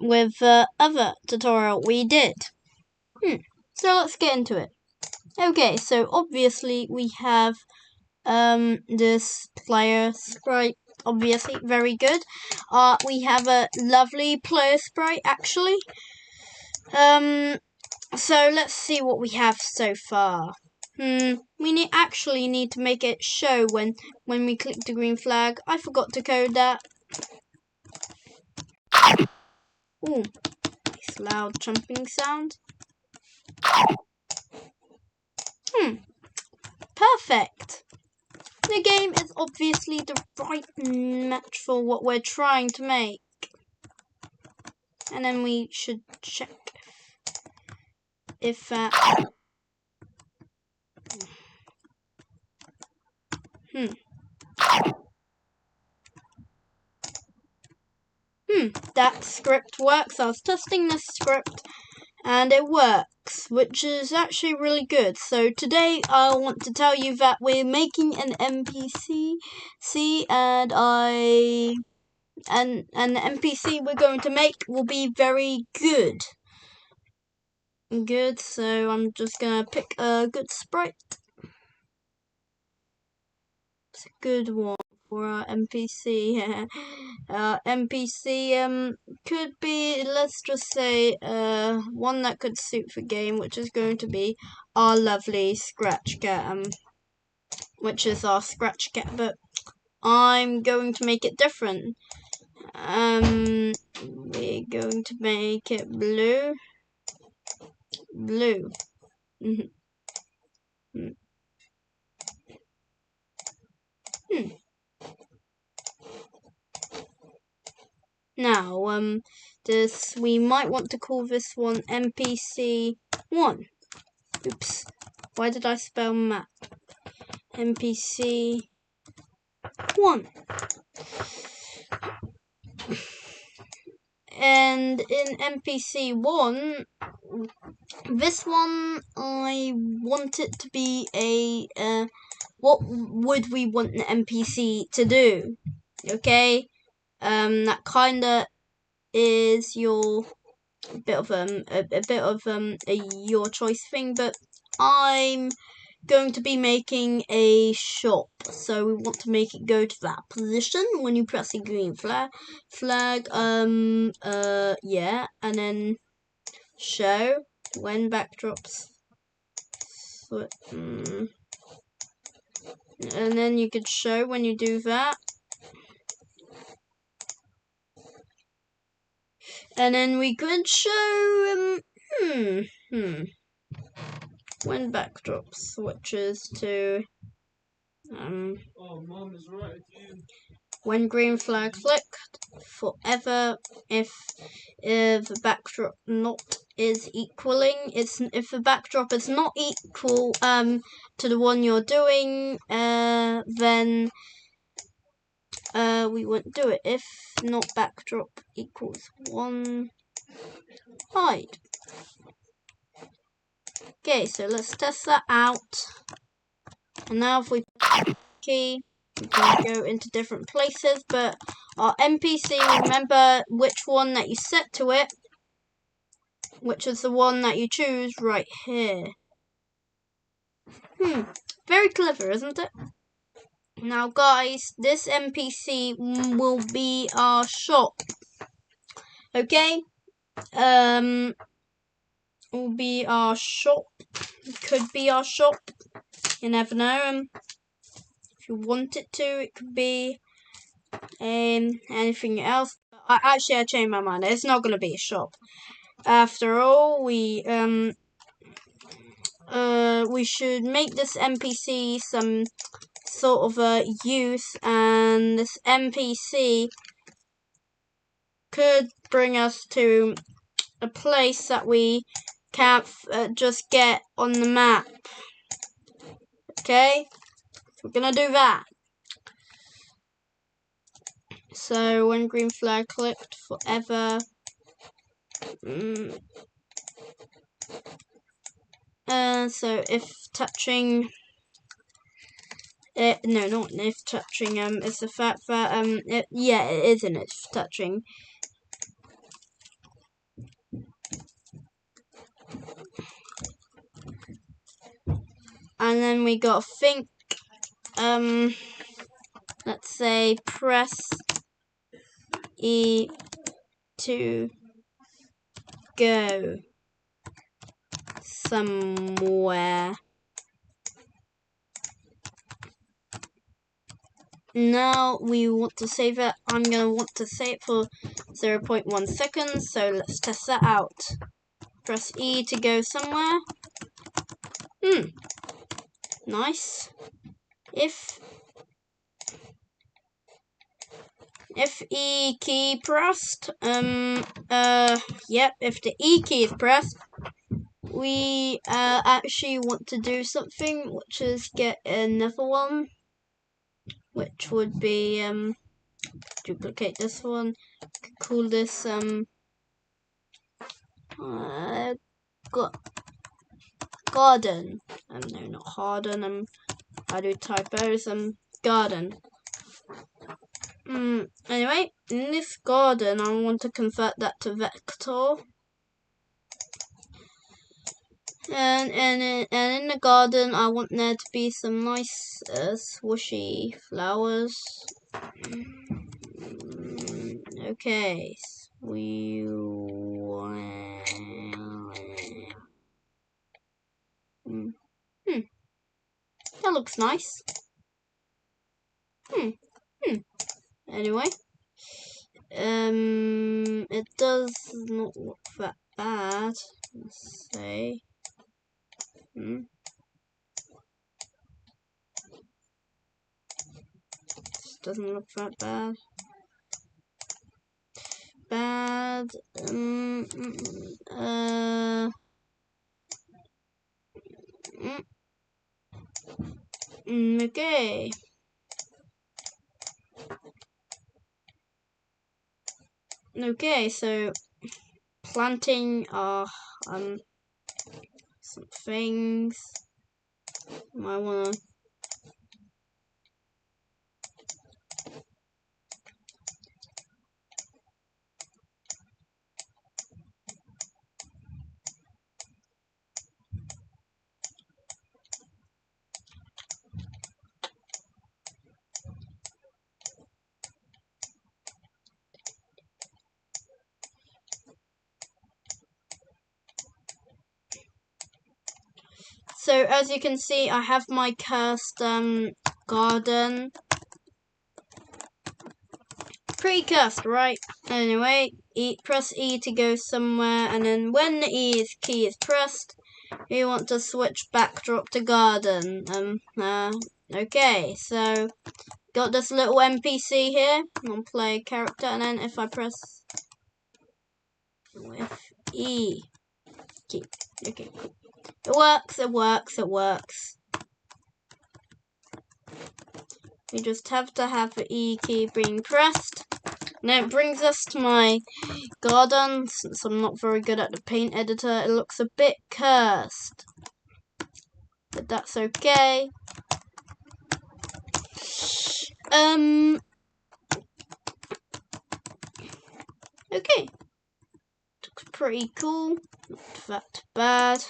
with the other tutorial we did. So let's get into it. Okay, so obviously we have this player sprite, obviously very good. We have a lovely player sprite actually. So let's see what we have so far. We actually need to make it show when we click the green flag. I forgot to code that. Ooh, nice loud jumping sound. Perfect. The game is obviously the right match for what we're trying to make. And then we should check if that script works. I was testing this script and it works, which is actually really good. So today I want to tell you that we're making an NPC, and the NPC we're going to make will be very good. So I'm just gonna pick a good sprite. It's a good one for our NPC. NPC could be, let's just say, one that could suit the game, which is going to be our lovely Scratch Cat, which is our Scratch Cat, but I'm going to make it different. We're going to make it blue. Now, we might want to call this one NPC 1. Oops, why did I spell map? NPC 1. And in NPC 1, this one, I want it to be a, what would we want an NPC to do? Okay? That kinda is your bit of a your choice thing, but I'm going to be making a shop, so we want to make it go to that position when you press the green flag, yeah, and then show when backdrops, and then you could show when you do that. And then we could show when backdrop switches to Mom is right. when green flag clicked forever if the backdrop not is equaling. If the backdrop is not equal to the one you're doing, then we won't do it. If not backdrop equals 1, hide. Okay, so let's test that out. And now if we key, we can go into different places, but our NPC, remember which one that you set to it, which is the one that you choose right here. Very clever, isn't it? Now guys, this NPC will be our shop. Okay? Will be our shop. Could be our shop. You never know. If you want it to, it could be anything else. I changed my mind. It's not gonna be a shop. After all, we should make this NPC some sort of a use, and this NPC could bring us to a place that we can't just get on the map. Okay, we're gonna do that. So when green flag clicked forever, so if touching it, no, not if touching, it's the fact that, it is an if touching. and then we gotta think. Let's say press E to go somewhere. Now we want to save it. I'm going to want to save it for 0.1 seconds, so let's test that out. Press E to go somewhere. Nice. If E key pressed, yep, if the E key is pressed, we actually want to do something, which is get another one, which would be duplicate this one. Call this garden. No, not harden. I do typos. Garden. Anyway, in this garden, I want to convert that to vector. And in the garden, I want there to be some nice swooshy flowers. Okay, that looks nice. Anyway, it does not look that bad. Let's say. This doesn't look that bad. Okay. Okay, so planting some things. I wanna So as you can see, I have my cursed garden. Pretty cursed, right? Anyway, press E to go somewhere, and then when the key is pressed, you want to switch backdrop to garden. Okay, so got this little NPC here. I'll play a character, and then if I press with E key, okay. It works. We just have to have the E key being pressed. Now it brings us to my garden. Since I'm not very good at the paint editor, it looks a bit cursed. But that's okay. Okay. Looks pretty cool. Not that bad.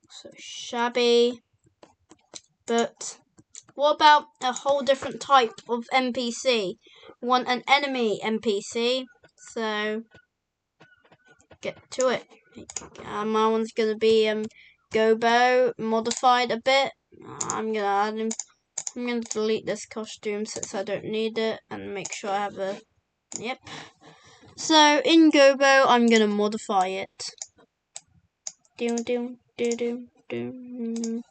So shabby. But what about a whole different type of NPC? Want an enemy NPC? So get to it. My one's gonna be Gobo modified a bit. I'm gonna add him. I'm gonna delete this costume since I don't need it and make sure I have a. Yep. So in Gobo, I'm gonna modify it. Doom doom doom doom doom.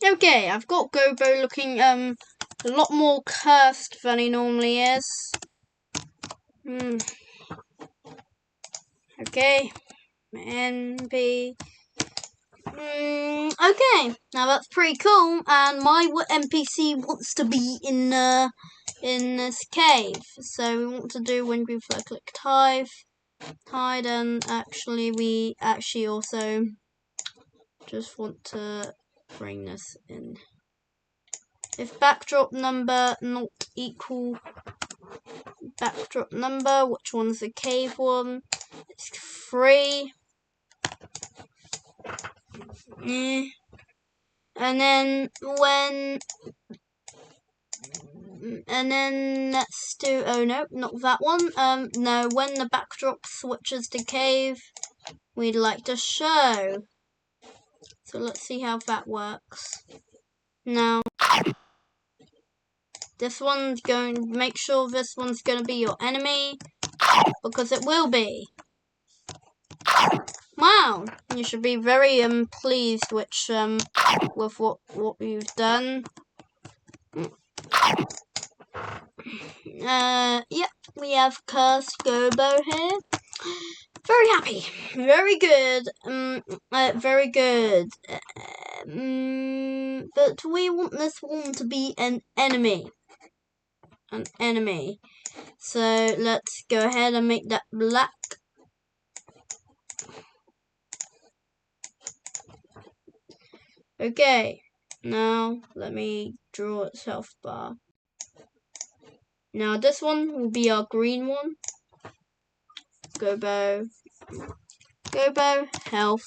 Okay, I've got Gobo looking a lot more cursed than he normally is. Okay, NP. Okay, now that's pretty cool. And my NPC wants to be in this cave. So we want to do when we first click hide, and actually we also just want to bring this in. If backdrop number not equal backdrop number, which one's the cave one? It's 3. And then let's do, oh no, not that one. No, when the backdrop switches to cave, we'd like to show. So let's see how that works. Now, this one's going to make sure this one's going to be your enemy, because it will be. Wow, you should be very pleased with what you've done. Yep, we have cursed Gobo here. Very happy, very good, very good. But we want this one to be an enemy. So let's go ahead and make that black. Okay, now let me draw its health bar. Now this one will be our green one. Gobo, health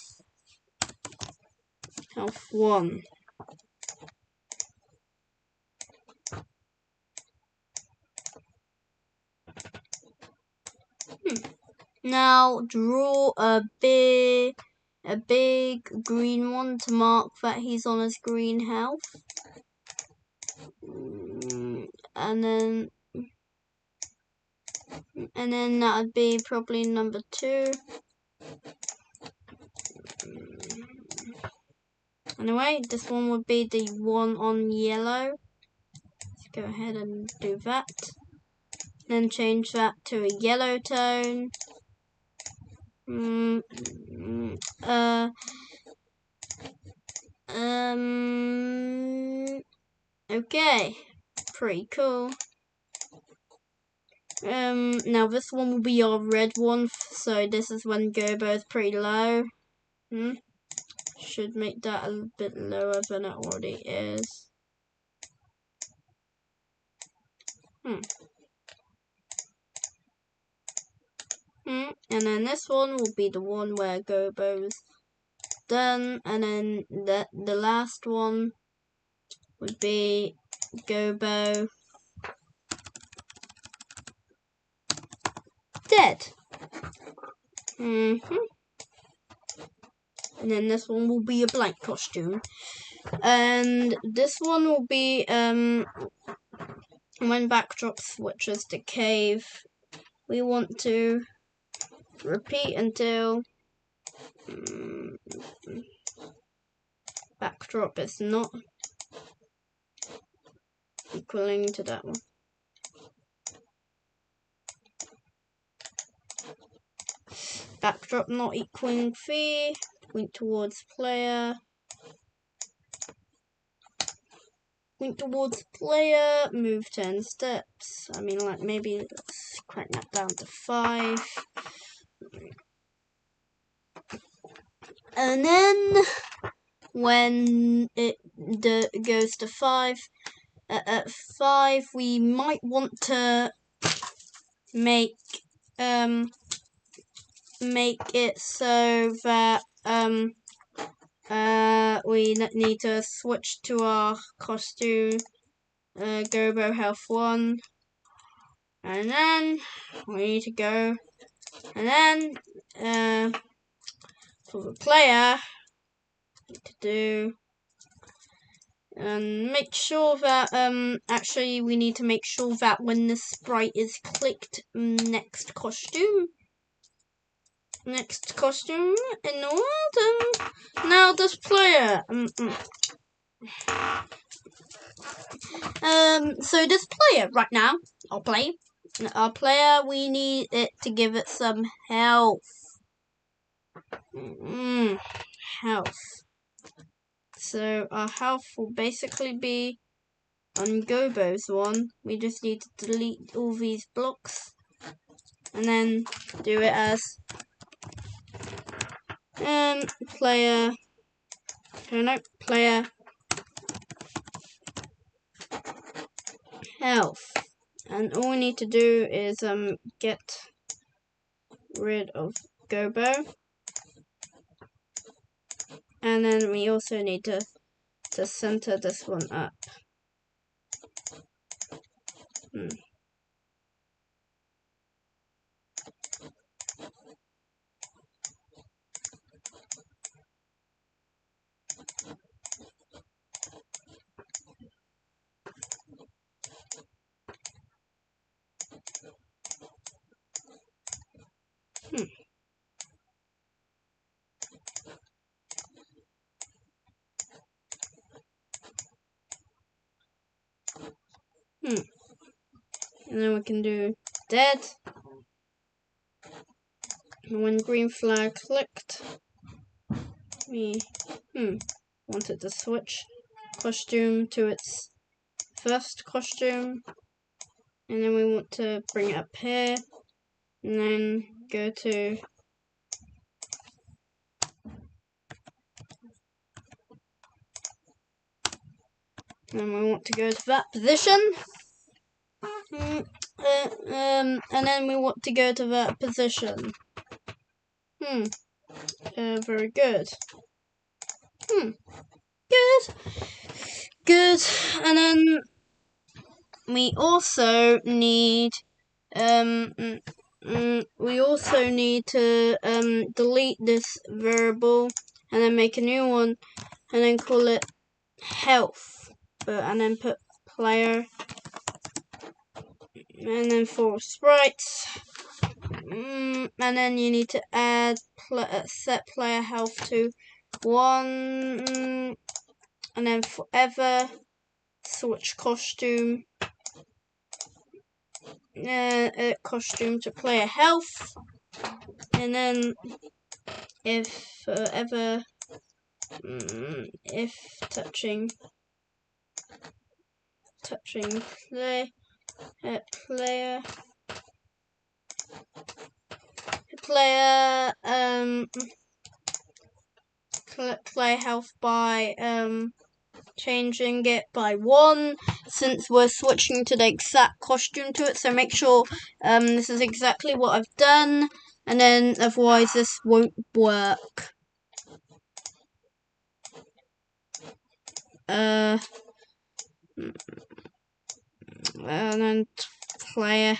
1. Now draw a big green one to mark that he's on his green health. And then that would be probably number 2. Anyway, this one would be the one on yellow. Let's go ahead and do that. Then change that to a yellow tone. Okay, pretty cool. Now this one will be our red one, so this is when Gobo is pretty low. Should make that a bit lower than it already is. And then this one will be the one where Gobo's done, and then the last one would be Gobo dead. And then this one will be a blank costume. And this one will be when backdrop switches to cave, we want to repeat until backdrop is not equaling to that one. Backdrop not equaling fee, point towards player. Point towards player, move 10 steps. I mean, like, maybe let's crank that down to 5. And then when it goes to 5, at 5 we might want to make it so that we need to switch to our costume, Gobo health 1, and then we need to go, and then for the player, need to do and make sure that actually we need to make sure that when the sprite is clicked, next costume in the world. Now this player, So this player right now, our player, we need it to give it some health. Health. So our health will basically be on Gobo's one. We just need to delete all these blocks and then do it as player health. And all we need to do is get rid of Gobo. And then we also need to center this one up. And then we can do dead. And when green flag clicked, we wanted to switch costume to its first costume. And then we want to bring it up here. And then go to and we want to go to that position. And then we want to go to that position. Very good. Good. And then we also need to delete this variable and then make a new one and then call it health. And then put player and then for sprites. And then you need to add set player health to 1, and then forever switch costume costume to player health, and then if touching player health by changing it by 1, since we're switching to the exact costume to it. So make sure this is exactly what I've done, and then otherwise this won't work. And then player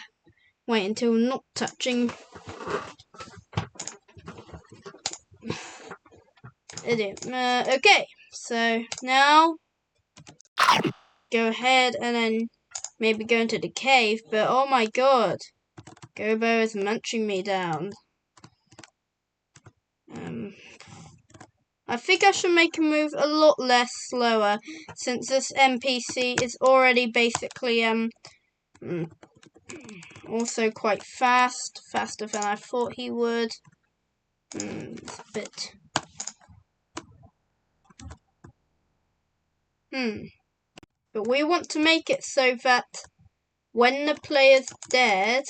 wait until not touching. Okay, so now go ahead and then maybe go into the cave, but oh my god, Gobo is munching me down. I think I should make a move a lot less slower, since this NPC is already basically also quite faster than I thought he would. It's a bit. But we want to make it so that when the player's dead,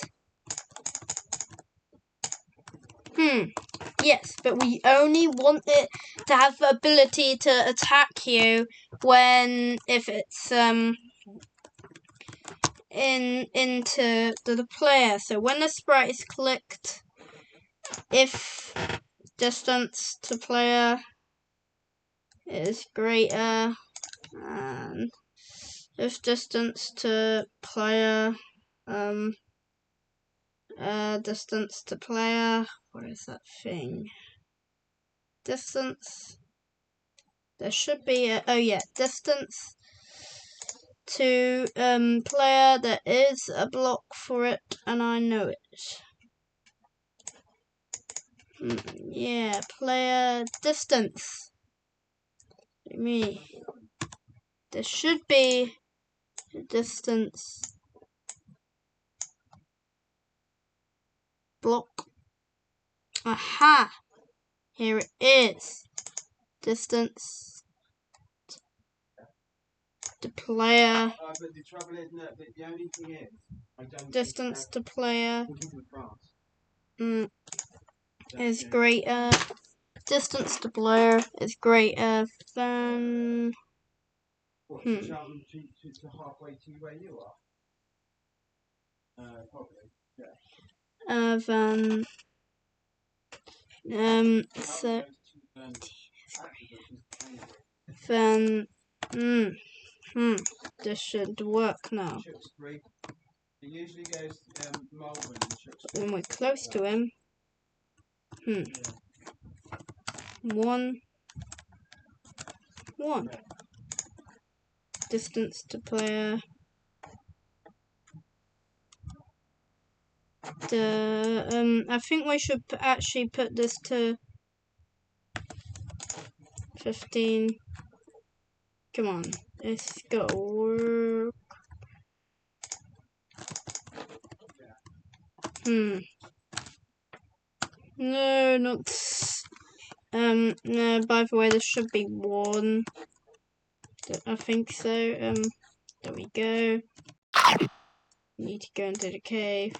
yes, but we only want it to have the ability to attack you if it's into the player. So when the sprite is clicked, if distance to player is greater, and if distance to player where is that thing? Distance. There should be distance to player. There is a block for it, and I know it. Yeah, player distance. Me. there should be a distance block. Aha! Here it is. Distance to player. But the trouble is, no, the only thing is, I don't distance to player France. is greater. Distance to player is greater than. What, to halfway to where you are? Probably, yeah. So then, this should work now. It usually goes Malvern and When we're close to him, one. Distance to player. I think we should actually put this to 15. Come on, it's gotta work. No, not. No, by the way, this should be 1. I think so. There we go. Need to go into the cave.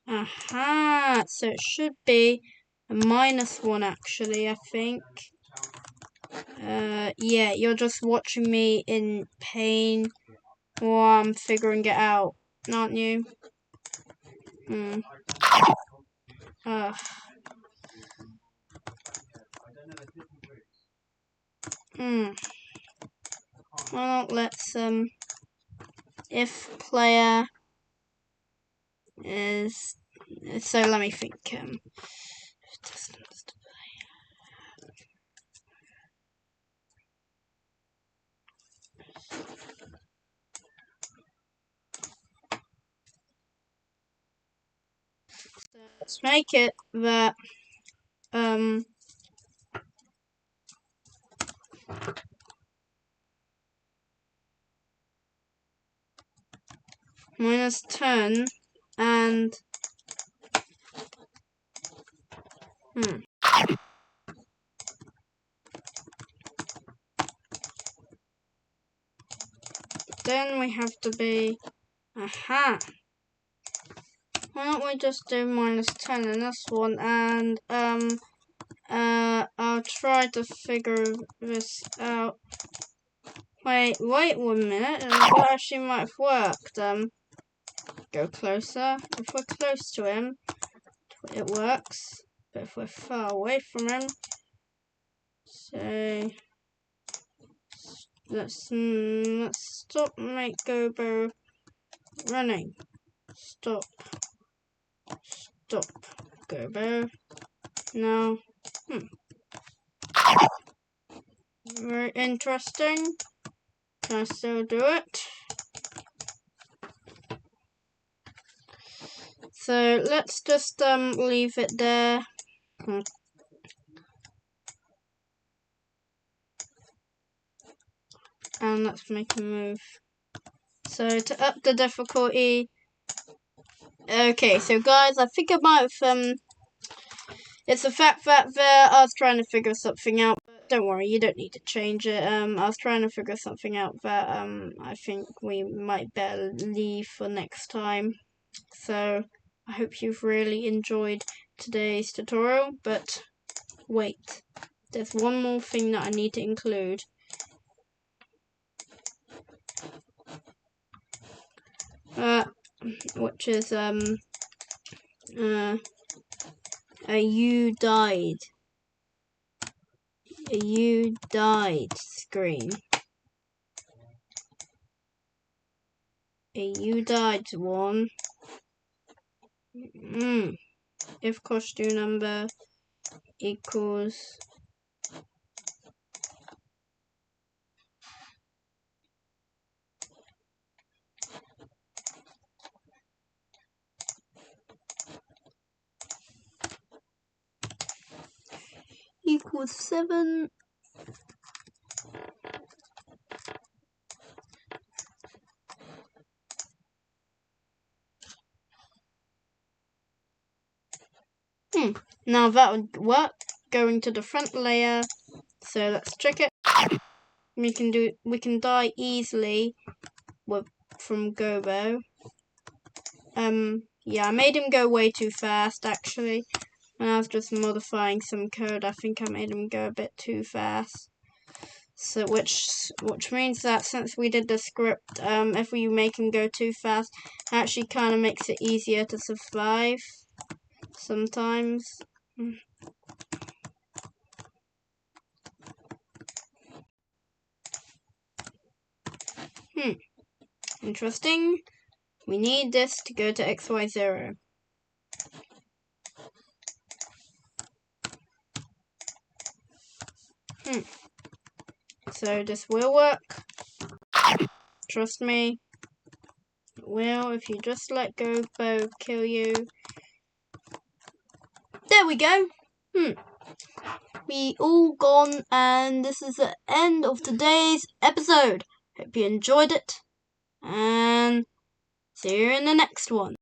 Aha! So it should be a -1 actually, I think. Yeah, you're just watching me in pain while I'm figuring it out, aren't you? Well, let's if player is, so let me think. Distance to let's make it that -10 and then we have to be aha. Why don't we just do -10 in this one, and I'll try to figure this out. Wait 1 minute, that actually might have worked. Go closer. If we're close to him, it works. But if we're far away from him, say, let's stop Gobo running. Stop Gobo. Now, very interesting. Can I still do it? So let's just leave it there. And let's make a move. So to up the difficulty. Okay, so guys, I think I might have it's the fact that I was trying to figure something out. But don't worry, you don't need to change it. I was trying to figure something out that I think we might better leave for next time. So I hope you've really enjoyed today's tutorial. But wait, there's one more thing that I need to include. Which is a you died screen. A you died one. If costume number equals equals 7. Now that would work. Going to the front layer. So let's check it. We can die easily from Gobo. Yeah, I made him go way too fast actually. When I was just modifying some code, I think I made him go a bit too fast. So which means that since we did the script, if we make him go too fast, it actually kind of makes it easier to survive sometimes. Interesting. We need this to go to XY0. So this will work. Trust me. It will, if you just let Gobo kill you. There we go. We all gone, and this is the end of today's episode. Hope you enjoyed it, and see you in the next one.